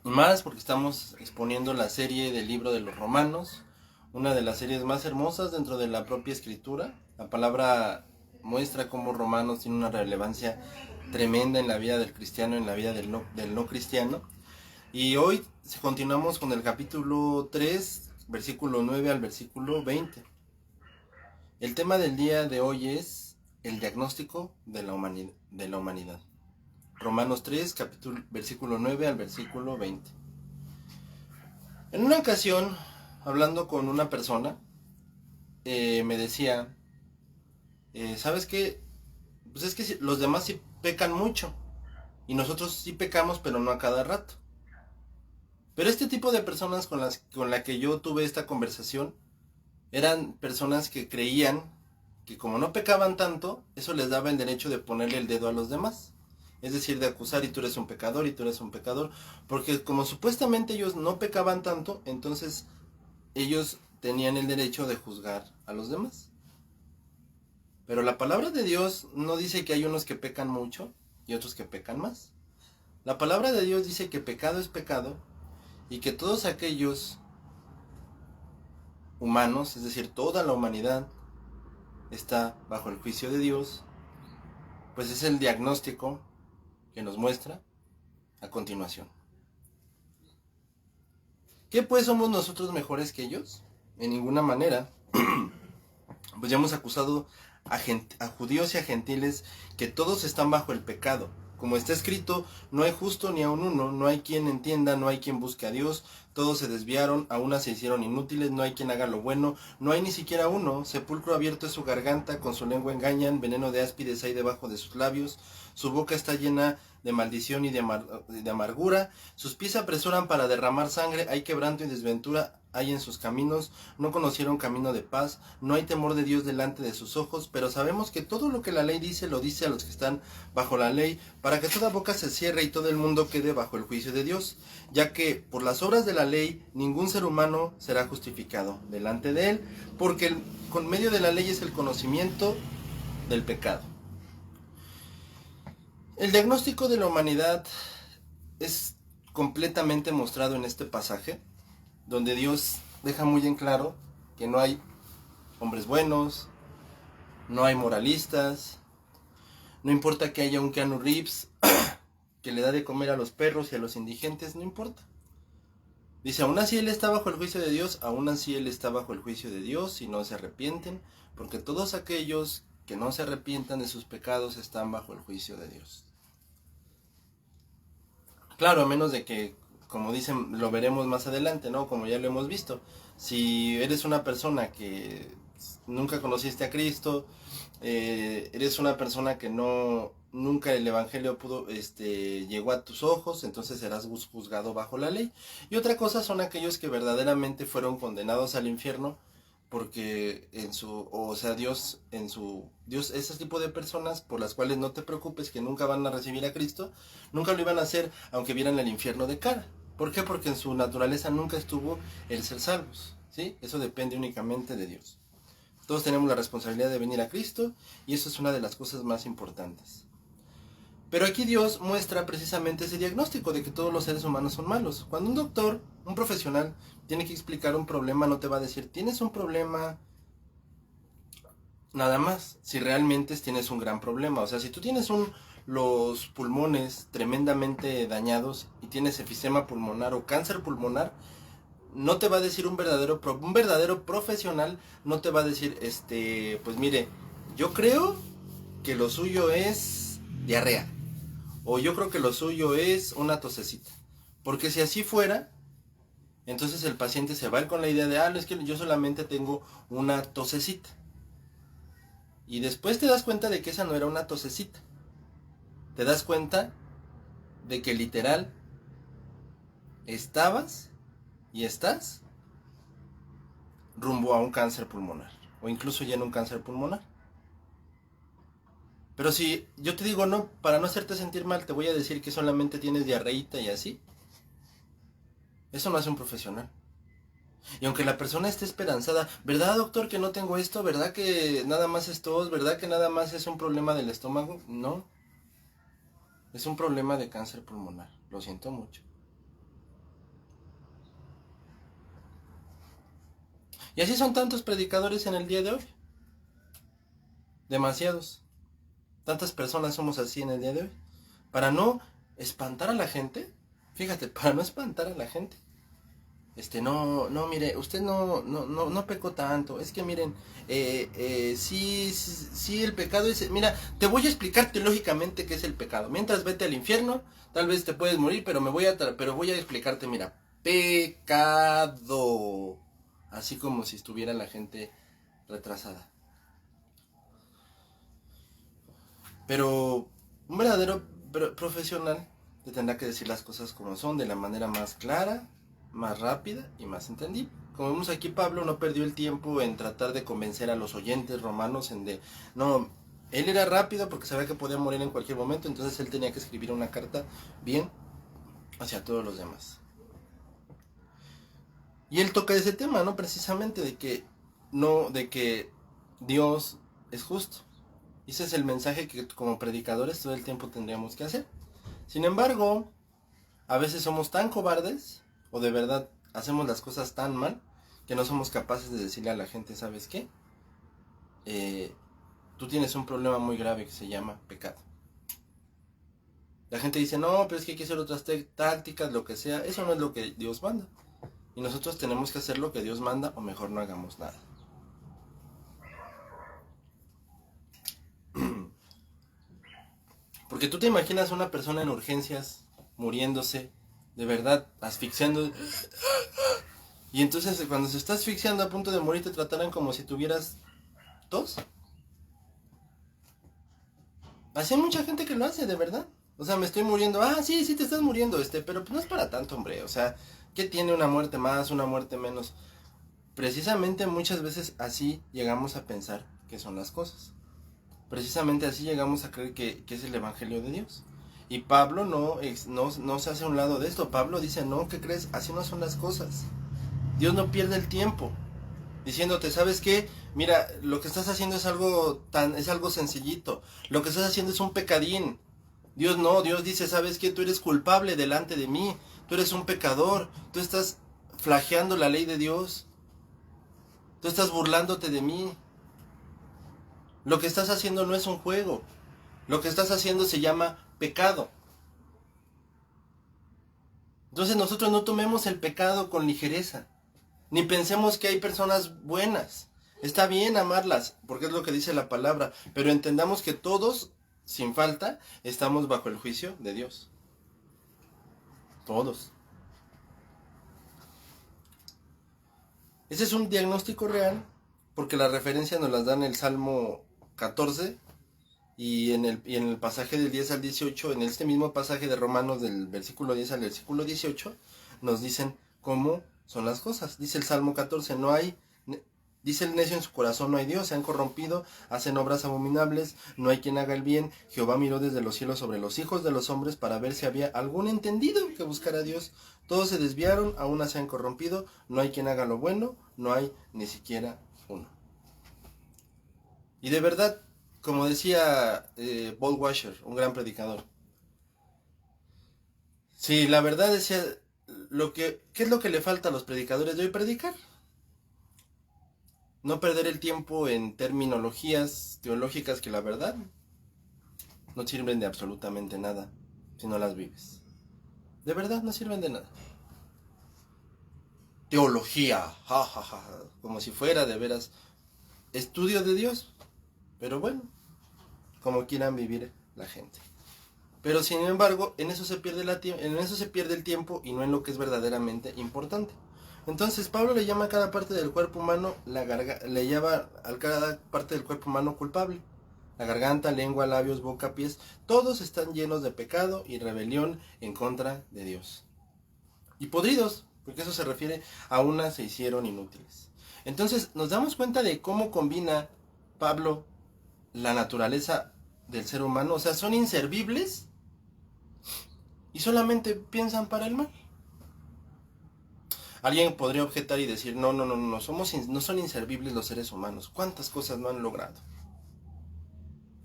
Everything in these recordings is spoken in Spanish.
Más porque estamos exponiendo la serie del libro de los Romanos, una de las series más hermosas dentro de la propia escritura. La palabra muestra cómo Romanos tiene una relevancia tremenda en la vida del cristiano, en la vida del no cristiano. Y hoy continuamos con el capítulo 3, versículo 9 al versículo 20. El tema del día de hoy es el diagnóstico de la humanidad. Romanos 3, versículo 9 al versículo 20. En una ocasión, hablando con una persona, me decía, ¿sabes qué? Pues es que los demás sí pecan mucho y nosotros sí pecamos, pero no a cada rato. Pero este tipo de personas con la que yo tuve esta conversación eran personas que creían que como no pecaban tanto, eso les daba el derecho de ponerle el dedo a los demás. Es decir, de acusar y tú eres un pecador y tú eres un pecador. Porque como supuestamente ellos no pecaban tanto, entonces ellos tenían el derecho de juzgar a los demás. Pero la palabra de Dios no dice que hay unos que pecan mucho y otros que pecan más. La palabra de Dios dice que pecado es pecado y que todos aquellos humanos, es decir, toda la humanidad, está bajo el juicio de Dios, pues es el diagnóstico que nos muestra a continuación. ¿Qué pues somos nosotros mejores que ellos? En ninguna manera. Pues ya hemos acusado a judíos y a gentiles que todos están bajo el pecado. Como está escrito, no hay justo ni aun uno, no hay quien entienda, no hay quien busque a Dios, todos se desviaron, a una se hicieron inútiles, no hay quien haga lo bueno, no hay ni siquiera uno, sepulcro abierto es su garganta, con su lengua engañan, veneno de áspides hay debajo de sus labios, su boca está llena de maldición y de amargura, sus pies se apresuran para derramar sangre, hay quebranto y desventura hay en sus caminos, no conocieron camino de paz, no hay temor de Dios delante de sus ojos, pero sabemos que todo lo que la ley dice lo dice a los que están bajo la ley, para que toda boca se cierre y todo el mundo quede bajo el juicio de Dios, ya que por las obras de la ley ningún ser humano será justificado delante de él, porque con medio de la ley es el conocimiento del pecado. El diagnóstico de la humanidad es completamente mostrado en este pasaje, donde Dios deja muy en claro que no hay hombres buenos, no hay moralistas, no importa que haya un Keanu Reeves que le da de comer a los perros y a los indigentes, no importa. Dice, aún así él está bajo el juicio de Dios, aún así él está bajo el juicio de Dios y no se arrepienten, porque todos aquellos que no se arrepientan de sus pecados están bajo el juicio de Dios. Claro, a menos de que, como dicen, lo veremos más adelante, ¿no? Como ya lo hemos visto. Si eres una persona que nunca conociste a Cristo, eres una persona que nunca el evangelio llegó a tus ojos, entonces serás juzgado bajo la ley. Y otra cosa son aquellos que verdaderamente fueron condenados al infierno porque Dios, ese tipo de personas por las cuales no te preocupes, que nunca van a recibir a Cristo, nunca lo iban a hacer aunque vieran el infierno de cara. ¿Por qué? Porque en su naturaleza nunca estuvo el ser salvos, ¿sí? Eso depende únicamente de Dios. Todos tenemos la responsabilidad de venir a Cristo y eso es una de las cosas más importantes. Pero aquí Dios muestra precisamente ese diagnóstico de que todos los seres humanos son malos. Cuando un doctor, un profesional, tiene que explicar un problema, no te va a decir, tienes un problema nada más, si realmente tienes un gran problema. O sea, si tú tienes los pulmones tremendamente dañados y tienes efisema pulmonar o cáncer pulmonar, no te va a decir un verdadero profesional, no te va a decir, pues mire, yo creo que lo suyo es diarrea. O yo creo que lo suyo es una tosecita. Porque si así fuera, entonces el paciente se va a ir con la idea de, no, es que yo solamente tengo una tosecita. Y después te das cuenta de que esa no era una tosecita. Te das cuenta de que literal estabas y estás rumbo a un cáncer pulmonar. O incluso ya en un cáncer pulmonar. Pero si yo te digo, no, para no hacerte sentir mal, te voy a decir que solamente tienes diarreíta y así. Eso no hace un profesional. Y aunque la persona esté esperanzada, ¿verdad, doctor, que no tengo esto? ¿Verdad que nada más es tos? ¿Verdad que nada más es un problema del estómago? No, es un problema de cáncer pulmonar. Lo siento mucho. Y así son tantos predicadores en el día de hoy. Demasiados. Tantas personas somos así en el día de hoy. Para no espantar a la gente, fíjate, para no espantar a la gente. No, mire, usted no pecó tanto. Es que miren, sí, el pecado es... Mira, te voy a explicar teológicamente qué es el pecado. Mientras vete al infierno, tal vez te puedes morir, pero voy a explicarte, mira, pecado. Así como si estuviera la gente retrasada. Pero un verdadero profesional te tendrá que decir las cosas como son, de la manera más clara, más rápida y más entendible. Como vemos aquí, Pablo no perdió el tiempo en tratar de convencer a los oyentes romanos no, él era rápido porque sabía que podía morir en cualquier momento, entonces él tenía que escribir una carta bien hacia todos los demás. Y él toca ese tema, ¿no? Precisamente de que Dios es justo. Y ese es el mensaje que como predicadores todo el tiempo tendríamos que hacer. Sin embargo, a veces somos tan cobardes, o de verdad hacemos las cosas tan mal, que no somos capaces de decirle a la gente, ¿sabes qué? Tú tienes un problema muy grave que se llama pecado. La gente dice, no, pero es que hay que hacer otras tácticas, lo que sea. Eso no es lo que Dios manda. Y nosotros tenemos que hacer lo que Dios manda, o mejor no hagamos nada. Porque tú te imaginas a una persona en urgencias, muriéndose, de verdad, asfixiando. Y entonces cuando se está asfixiando a punto de morir te tratarán como si tuvieras tos. Así hay mucha gente que lo hace, de verdad. O sea, me estoy muriendo. Ah, sí, te estás muriendo, pero pues no es para tanto, hombre. O sea, ¿qué tiene una muerte más, una muerte menos? Precisamente muchas veces así llegamos a pensar que son las cosas. Precisamente así llegamos a creer que es el Evangelio de Dios. Y Pablo no se hace a un lado de esto. Pablo dice, no, ¿qué crees? Así no son las cosas. Dios no pierde el tiempo diciéndote, ¿sabes qué? Mira, lo que estás haciendo es algo sencillito. Lo que estás haciendo es un pecadín. Dios dice, ¿sabes qué? Tú eres culpable delante de mí. Tú eres un pecador. Tú estás flageando la ley de Dios. Tú estás burlándote de mí. Lo que estás haciendo no es un juego. Lo que estás haciendo se llama pecado. Entonces nosotros no tomemos el pecado con ligereza. Ni pensemos que hay personas buenas. Está bien amarlas, porque es lo que dice la palabra. Pero entendamos que todos, sin falta, estamos bajo el juicio de Dios. Todos. Ese es un diagnóstico real, porque las referencias nos las dan en el Salmo 14 y en el pasaje del 10 al 18, en este mismo pasaje de Romanos del versículo 10 al versículo 18, nos dicen cómo son las cosas. Dice el Salmo 14, dice el necio en su corazón, no hay Dios, se han corrompido, hacen obras abominables, no hay quien haga el bien. Jehová miró desde los cielos sobre los hijos de los hombres para ver si había algún entendido que buscara a Dios. Todos se desviaron, aún se han corrompido, no hay quien haga lo bueno, no hay ni siquiera uno. Y de verdad, como decía Paul Washer, un gran predicador, sí, la verdad decía, ¿qué es lo que le falta a los predicadores de hoy? Predicar. No perder el tiempo en terminologías teológicas que la verdad no sirven de absolutamente nada si no las vives. De verdad no sirven de nada. Teología, como si fuera de veras estudio de Dios. Pero bueno, como quieran vivir la gente. Pero sin embargo, en eso se pierde el tiempo y no en lo que es verdaderamente importante. Entonces Pablo le llama a cada parte del cuerpo humano le llama a cada parte del cuerpo humano culpable. La garganta, lengua, labios, boca, pies, todos están llenos de pecado y rebelión en contra de Dios. Y podridos, porque eso se refiere a unas se hicieron inútiles. Entonces nos damos cuenta de cómo combina Pablo la naturaleza del ser humano. O sea, son inservibles y solamente piensan para el mal. Alguien podría objetar y decir, no son inservibles los seres humanos. ¿Cuántas cosas no han logrado?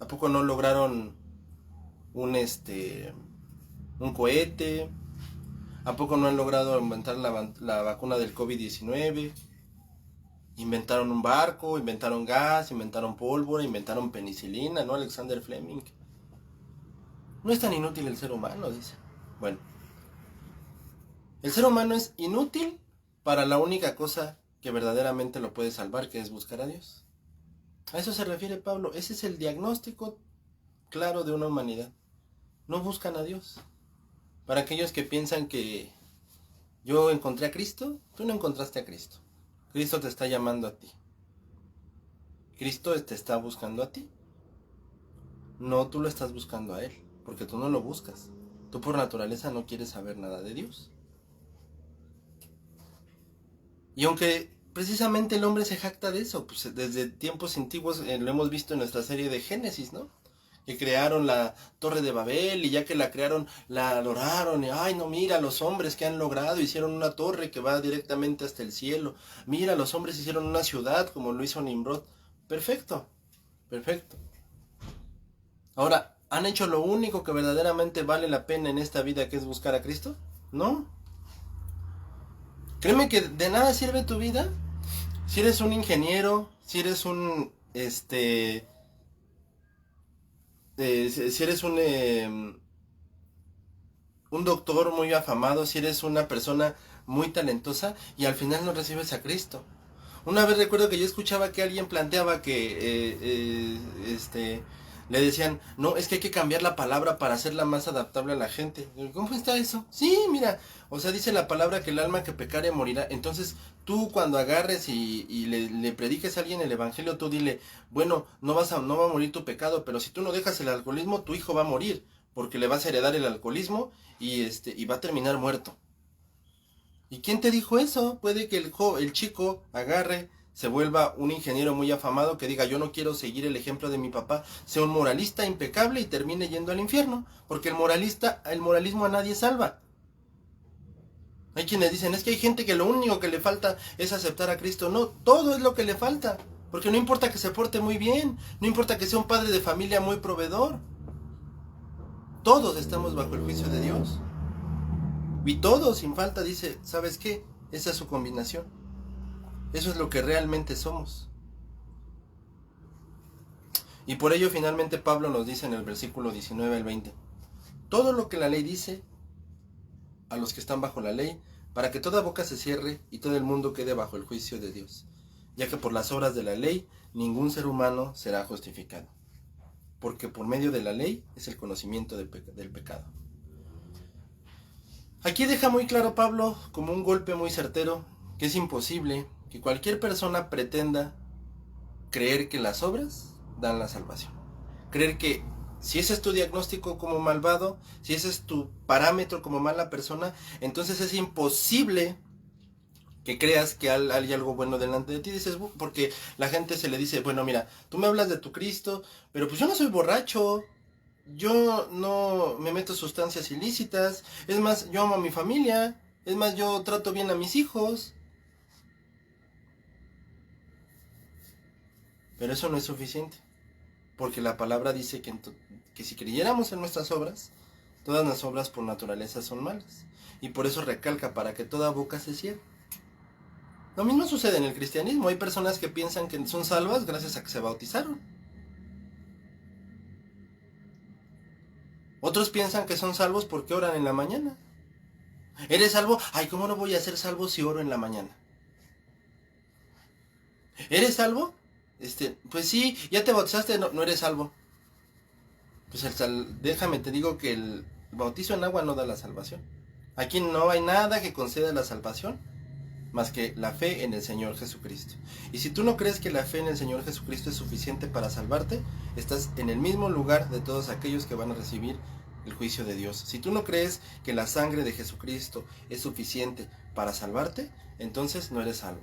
¿A poco no lograron un cohete? ¿A poco no han logrado inventar la vacuna del COVID-19? Inventaron un barco, inventaron gas, inventaron pólvora, inventaron penicilina, ¿no? Alexander Fleming. No es tan inútil el ser humano, dice. Bueno, el ser humano es inútil para la única cosa que verdaderamente lo puede salvar, que es buscar a Dios. A eso se refiere Pablo. Ese es el diagnóstico claro de una humanidad. No buscan a Dios. Para aquellos que piensan que yo encontré a Cristo, tú no encontraste a Cristo. Cristo te está llamando a ti. Cristo te está buscando a ti. No, tú lo estás buscando a Él, porque tú no lo buscas. Tú por naturaleza no quieres saber nada de Dios. Y aunque precisamente el hombre se jacta de eso, pues desde tiempos antiguos lo hemos visto en nuestra serie de Génesis, ¿no? Que crearon la Torre de Babel y ya que la crearon, la adoraron y ay no, mira los hombres que han logrado, hicieron una torre que va directamente hasta el cielo. Mira, los hombres hicieron una ciudad como lo hizo Nimrod. Perfecto, perfecto. Ahora, ¿han hecho lo único que verdaderamente vale la pena en esta vida, que es buscar a Cristo? No. Créeme que de nada sirve tu vida si eres un ingeniero, si eres si eres un doctor muy afamado, si eres una persona muy talentosa y al final no recibes a Cristo. Una vez recuerdo que yo escuchaba que alguien planteaba que le decían, no, es que hay que cambiar la palabra para hacerla más adaptable a la gente. ¿Cómo está eso? Sí, mira, o sea, dice la palabra que el alma que pecare morirá. Entonces, tú cuando agarres y le prediques a alguien el evangelio, tú dile, bueno, no va a morir tu pecado, pero si tú no dejas el alcoholismo, tu hijo va a morir, porque le vas a heredar el alcoholismo y va a terminar muerto. ¿Y quién te dijo eso? Puede que el chico agarre, se vuelva un ingeniero muy afamado que diga yo no quiero seguir el ejemplo de mi papá, sea un moralista impecable y termine yendo al infierno, porque el moralismo a nadie salva. Hay quienes dicen, es que hay gente que lo único que le falta es aceptar a Cristo. No, todo es lo que le falta, porque no importa que se porte muy bien, no importa que sea un padre de familia muy proveedor. Todos estamos bajo el juicio de Dios. Y todo sin falta dice, ¿sabes qué? Esa es su combinación. Eso es lo que realmente somos. Y por ello finalmente Pablo nos dice en el versículo 19 al 20, todo lo que la ley dice a los que están bajo la ley, para que toda boca se cierre y todo el mundo quede bajo el juicio de Dios, ya que por las obras de la ley ningún ser humano será justificado, porque por medio de la ley es el conocimiento del pecado. Aquí deja muy claro Pablo, como un golpe muy certero, que es imposible que cualquier persona pretenda creer que las obras dan la salvación. Creer que si ese es tu diagnóstico como malvado, si ese es tu parámetro como mala persona, entonces es imposible que creas que hay algo bueno delante de ti. Dices, porque la gente se le dice, bueno, mira, tú me hablas de tu Cristo, pero pues yo no soy borracho, yo no me meto sustancias ilícitas, es más, yo amo a mi familia, es más, yo trato bien a mis hijos. Pero eso no es suficiente, porque la palabra dice que si creyéramos en nuestras obras, todas las obras por naturaleza son malas. Y por eso recalca, para que toda boca se cierre. Lo mismo sucede en el cristianismo, hay personas que piensan que son salvas gracias a que se bautizaron. Otros piensan que son salvos porque oran en la mañana. ¿Eres salvo? Ay, ¿cómo no voy a ser salvo si oro en la mañana? ¿Eres salvo? Pues sí, ya te bautizaste, no eres salvo. Pues déjame te digo que el bautizo en agua no da la salvación. Aquí no hay nada que conceda la salvación más que la fe en el Señor Jesucristo. Y si tú no crees que la fe en el Señor Jesucristo es suficiente para salvarte, estás en el mismo lugar de todos aquellos que van a recibir el juicio de Dios. Si tú no crees que la sangre de Jesucristo es suficiente para salvarte, entonces no eres salvo.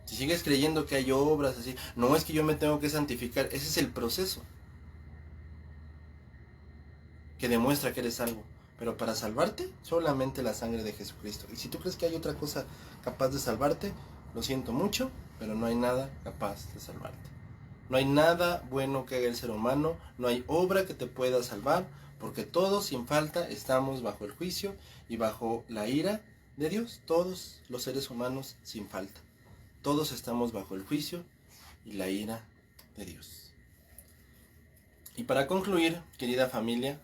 Si sigues creyendo que hay obras así, no es que yo me tengo que santificar, ese es el proceso que demuestra que eres salvo. Pero para salvarte, solamente la sangre de Jesucristo. Y si tú crees que hay otra cosa capaz de salvarte, lo siento mucho, pero no hay nada capaz de salvarte. No hay nada bueno que haga el ser humano, no hay obra que te pueda salvar, porque todos sin falta estamos bajo el juicio y bajo la ira de Dios, todos los seres humanos sin falta. todos estamos bajo el juicio y la ira de Dios. Y para concluir, querida familia,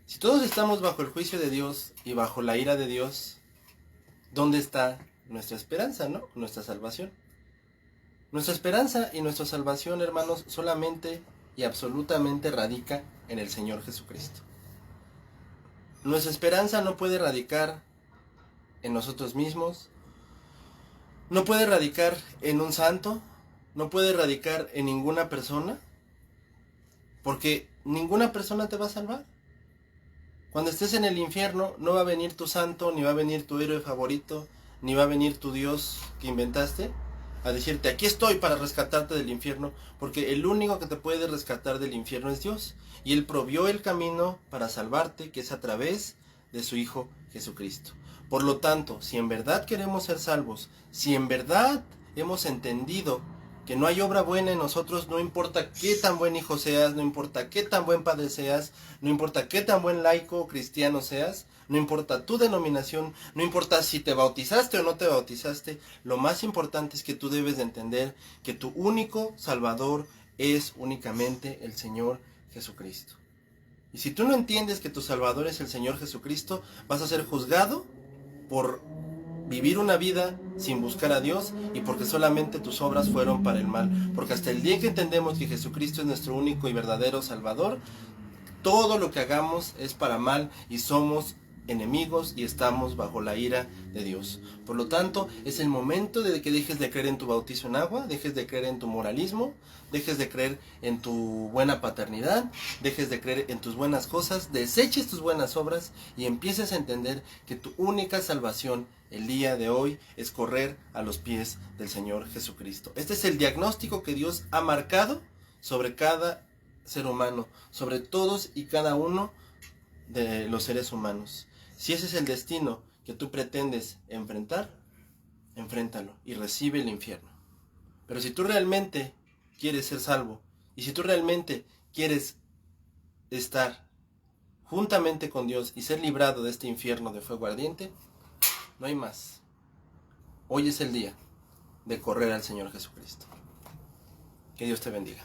si todos estamos bajo el juicio de Dios y bajo la ira de Dios, ¿dónde está nuestra esperanza, no? Nuestra salvación. Nuestra esperanza y nuestra salvación, hermanos, solamente y absolutamente radica en el Señor Jesucristo. Nuestra esperanza no puede radicar en nosotros mismos, no puede radicar en un santo, no puede radicar en ninguna persona, porque ninguna persona te va a salvar. Cuando estés en el infierno, no va a venir tu santo, ni va a venir tu héroe favorito, ni va a venir tu Dios que inventaste a decirte, aquí estoy para rescatarte del infierno, porque el único que te puede rescatar del infierno es Dios. Y Él provió el camino para salvarte, que es a través de su Hijo Jesucristo. Por lo tanto, si en verdad queremos ser salvos, si en verdad hemos entendido que no hay obra buena en nosotros, no importa qué tan buen hijo seas, no importa qué tan buen padre seas, no importa qué tan buen laico o cristiano seas, no importa tu denominación, no importa si te bautizaste o no te bautizaste, lo más importante es que tú debes de entender que tu único Salvador es únicamente el Señor Jesucristo. Y si tú no entiendes que tu Salvador es el Señor Jesucristo, vas a ser juzgado por vivir una vida sin buscar a Dios y porque solamente tus obras fueron para el mal. Porque hasta el día que entendemos que Jesucristo es nuestro único y verdadero Salvador, todo lo que hagamos es para mal y somos enemigos y estamos bajo la ira de Dios. Por lo tanto, es el momento de que dejes de creer en tu bautizo en agua, dejes de creer en tu moralismo, dejes de creer en tu buena paternidad, dejes de creer en tus buenas cosas, deseches tus buenas obras y empieces a entender que tu única salvación el día de hoy es correr a los pies del Señor Jesucristo. Este es el diagnóstico que Dios ha marcado sobre cada ser humano, sobre todos y cada uno de los seres humanos. Si ese es el destino que tú pretendes enfrentar, enfréntalo y recibe el infierno. Pero si tú realmente quieres ser salvo y si tú realmente quieres estar juntamente con Dios y ser librado de este infierno de fuego ardiente, no hay más. Hoy es el día de correr al Señor Jesucristo. Que Dios te bendiga.